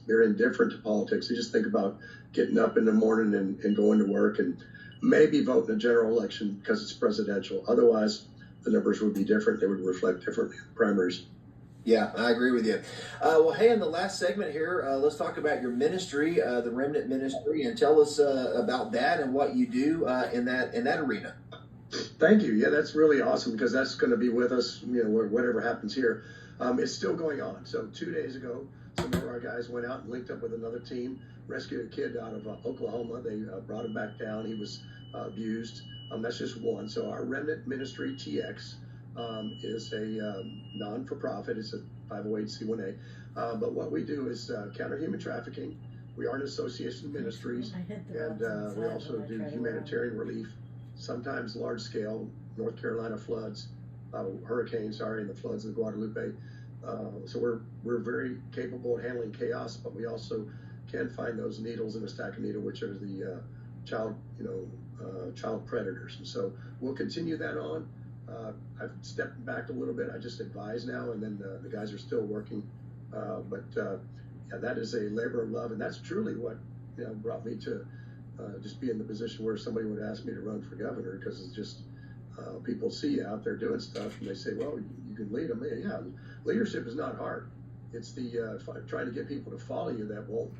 they're indifferent to politics. They just think about getting up in the morning and going to work and maybe voting a general election because it's presidential. Otherwise, the numbers would be different. They would reflect differently in the primaries. Yeah, I agree with you. Well, hey, in the last segment here, let's talk about your ministry, the Remnant Ministry, and tell us about that and what you do in that arena. Thank you. Yeah, that's really awesome because that's going to be with us, whatever happens here. It's still going on. So 2 days ago, some of our guys went out and linked up with another team, rescued a kid out of Oklahoma. They brought him back down. He was abused. That's just one. So our Remnant Ministry TX is a non-for-profit. It's a 508c1a. But what we do is counter human trafficking. We are an association of ministries, and we also do humanitarian relief. Sometimes large scale, North Carolina floods, hurricanes, and the floods of the Guadalupe. So we're very capable of handling chaos, but we also can find those needles in a stack of needle, which are the child predators. And so we'll continue that on. I've stepped back a little bit. I just advise now, and then the guys are still working. That is a labor of love, and that's truly what brought me to just be in the position where somebody would ask me to run for governor, because it's just people see you out there doing stuff and they say, well, you can lead them. Yeah, leadership is not hard. It's the trying to get people to follow you that won't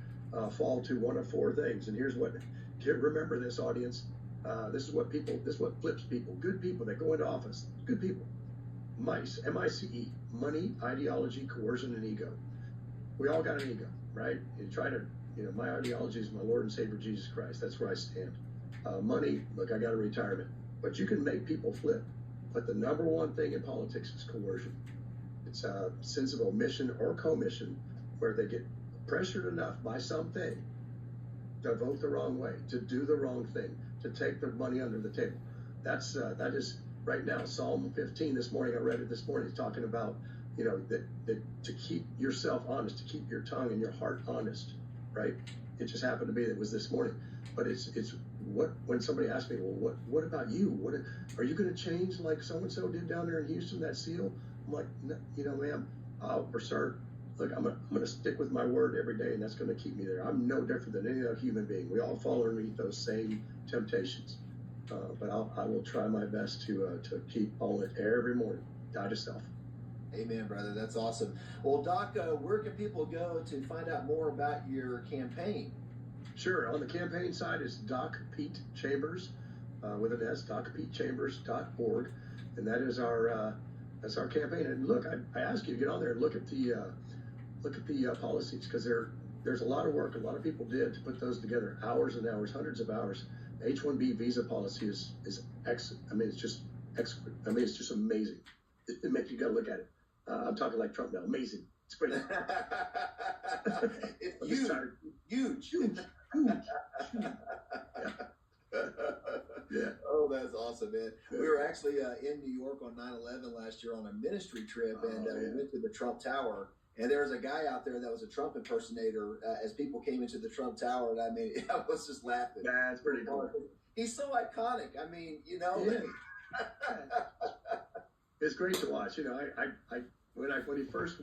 fall to one of four things. And here's what, remember this, audience. This is what flips people. Good people that go into office. Good people. MICE, M-I-C-E, money, ideology, coercion, and ego. We all got an ego, right? You try to, my ideology is my Lord and Savior Jesus Christ. That's where I stand. Money, look, I got a retirement. But you can make people flip. But the number one thing in politics is coercion. It's sense of omission or commission, where they get pressured enough by something to vote the wrong way, to do the wrong thing, to take their money under the table. That is right now. Psalm 15 this morning, I read it this morning, talking about, that to keep yourself honest, to keep your tongue and your heart honest, right? It just happened to be that it was this morning. But it's what, when somebody asks me, well, what about you? What are you going to change like so-and-so did down there in Houston, that SEAL? I'm like, no, ma'am, or sir, look, I'm going to stick with my word every day, and that's going to keep me there. I'm no different than any other human being. We all fall underneath those same temptations. But I will try my best to keep on it every morning. Die to self. Amen, brother. That's awesome. Well, Doc, where can people go to find out more about your campaign? Sure. On the campaign side is Doc Pete Chambers, with an S, docpetechambers.org, and that is that's our campaign. And look, I ask you to get on there and look at the policies, because there's a lot of work a lot of people did to put those together, hours and hours, hundreds of hours. H-1B visa policy is excellent. I mean, it's just excellent. I mean, it's just amazing. It makes you gotta look at it. I'm talking like Trump now. Amazing. It's great. It's huge. Yeah. Oh, that's awesome, man. We were actually in New York on 9/11 last year on a ministry trip, and we went to the Trump Tower. And there was a guy out there that was a Trump impersonator as people came into the Trump Tower, and I mean, I was just laughing. That's pretty cool. He's so iconic. I mean, Yeah. It's great to watch. When he first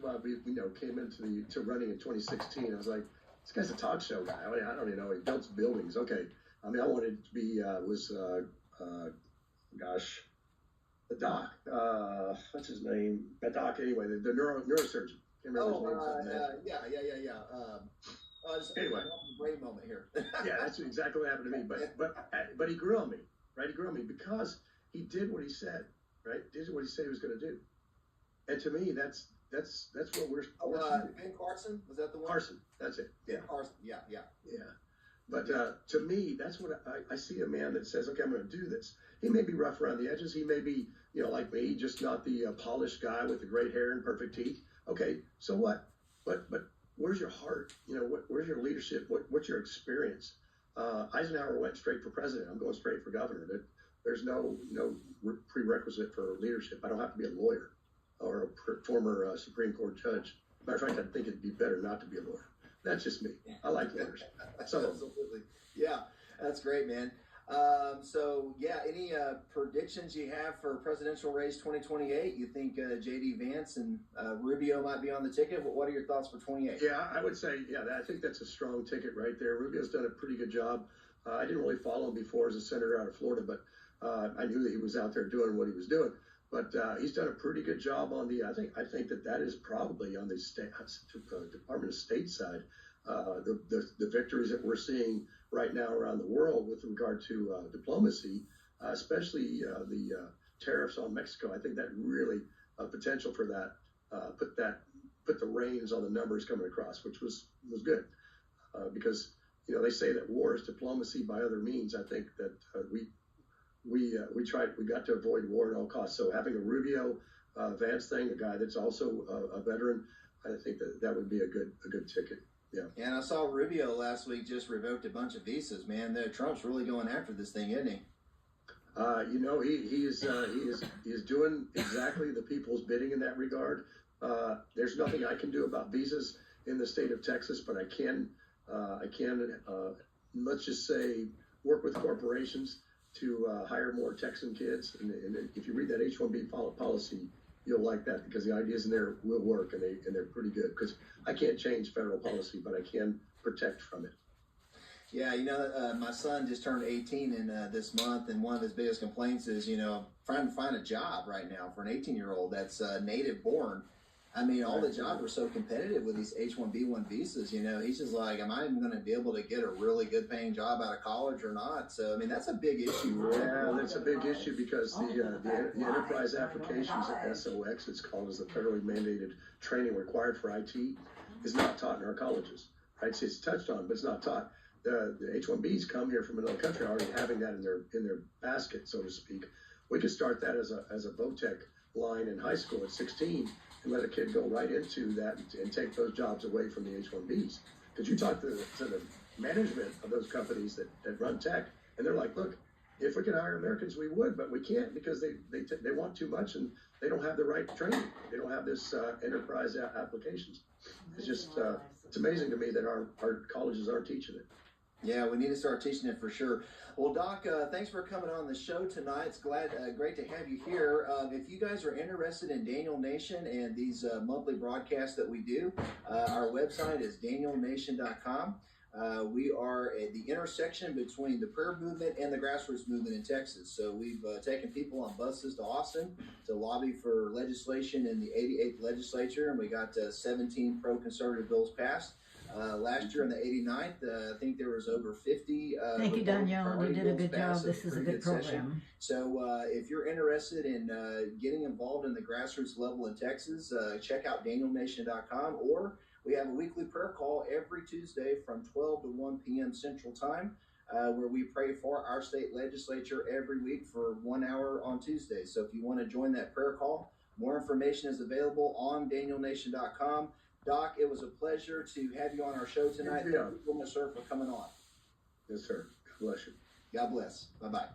came into running in 2016, I was like, this guy's a talk show guy. I don't even know. He builds buildings. Okay. I mean, I wanted to be the doc. What's his name? The doc. Anyway, the neurosurgeon. Can't remember his name. Yeah. Anyway, brain moment here. Yeah, that's exactly what happened to me. But he grew on me, right? He grew on me because he did what he said, right? Did what he said he was going to do. And to me, that's That's what we're. Ben Carson, was that the one? Carson, that's it. Yeah. Carson, yeah. Yeah. But to me, that's what I see a man that says, okay, I'm going to do this. He may be rough around the edges. He may be, like me, just not the polished guy with the great hair and perfect teeth. Okay, so what? But where's your heart? Where's your leadership? What's your experience? Eisenhower went straight for president. I'm going straight for governor. There's no prerequisite for leadership. I don't have to be a lawyer or a former Supreme Court judge. Matter of fact, I think it'd be better not to be a lawyer. That's just me. I like lawyers. So, absolutely. Yeah, that's great, man. Any predictions you have for presidential race 2028? You think J.D. Vance and Rubio might be on the ticket? What are your thoughts for 28? Yeah, I would say, I think that's a strong ticket right there. Rubio's done a pretty good job. I didn't really follow him before as a senator out of Florida, but I knew that he was out there doing what he was doing. But he's done a pretty good job on the. I think that is probably on the Department of State side. The victories that we're seeing right now around the world with regard to diplomacy, especially the tariffs on Mexico. I think that really potential for that put the reins on the numbers coming across, which was good because they say that war is diplomacy by other means. I think that we got to avoid war at all costs. So having a Rubio Vance thing, a guy that's also a veteran, I think that would be a good ticket. Yeah. And I saw Rubio last week just revoked a bunch of visas. Man, Trump's really going after this thing, isn't he? He is doing exactly the people's bidding in that regard. There's nothing I can do about visas in the state of Texas, but I can let's just say work with corporations to hire more Texan kids. And if you read that H-1B policy, you'll like that because the ideas in there will work and they're pretty good. Because I can't change federal policy, but I can protect from it. Yeah, my son just turned 18 in this month, and one of his biggest complaints is, trying to find a job right now for an 18-year-old that's native born. I mean, all the jobs are so competitive with these H-1B1 visas. He's just like, am I even going to be able to get a really good paying job out of college or not? So, I mean, that's a big issue. Yeah, that's a big issue because the enterprise applications at SOX, it's called, as the federally mandated training required for IT, is not taught in our colleges. Right? So it's touched on, but it's not taught. The H-1Bs come here from another country already having that in their basket, so to speak. We could start that as a VOTEC line in high school at 16 and let a kid go right into that and take those jobs away from the H-1Bs. Because you talk to the management of those companies that run tech, and they're like, look, if we could hire Americans, we would, but we can't because they want too much and they don't have the right training. They don't have this enterprise applications. It's just it's amazing to me that our colleges aren't teaching it. Yeah, we need to start teaching it for sure. Well, Doc, thanks for coming on the show tonight. It's great to have you here. If you guys are interested in Daniel Nation and these monthly broadcasts that we do, our website is danielnation.com. We are at the intersection between the prayer movement and the grassroots movement in Texas. So we've taken people on buses to Austin to lobby for legislation in the 88th legislature, and we got 17 pro-conservative bills passed. Last year in the 89th, I think there was over 50. Thank you, Danielle. You did a good job. This is a good program. Session. So if you're interested in getting involved in the grassroots level in Texas, check out danielnation.com, or we have a weekly prayer call every Tuesday from 12 to 1 p.m. Central Time, where we pray for our state legislature every week for 1 hour on Tuesday. So if you want to join that prayer call, more information is available on danielnation.com. Doc, it was a pleasure to have you on our show tonight. Thank you, sir, for coming on. Yes, sir. God bless you. God bless. Bye-bye.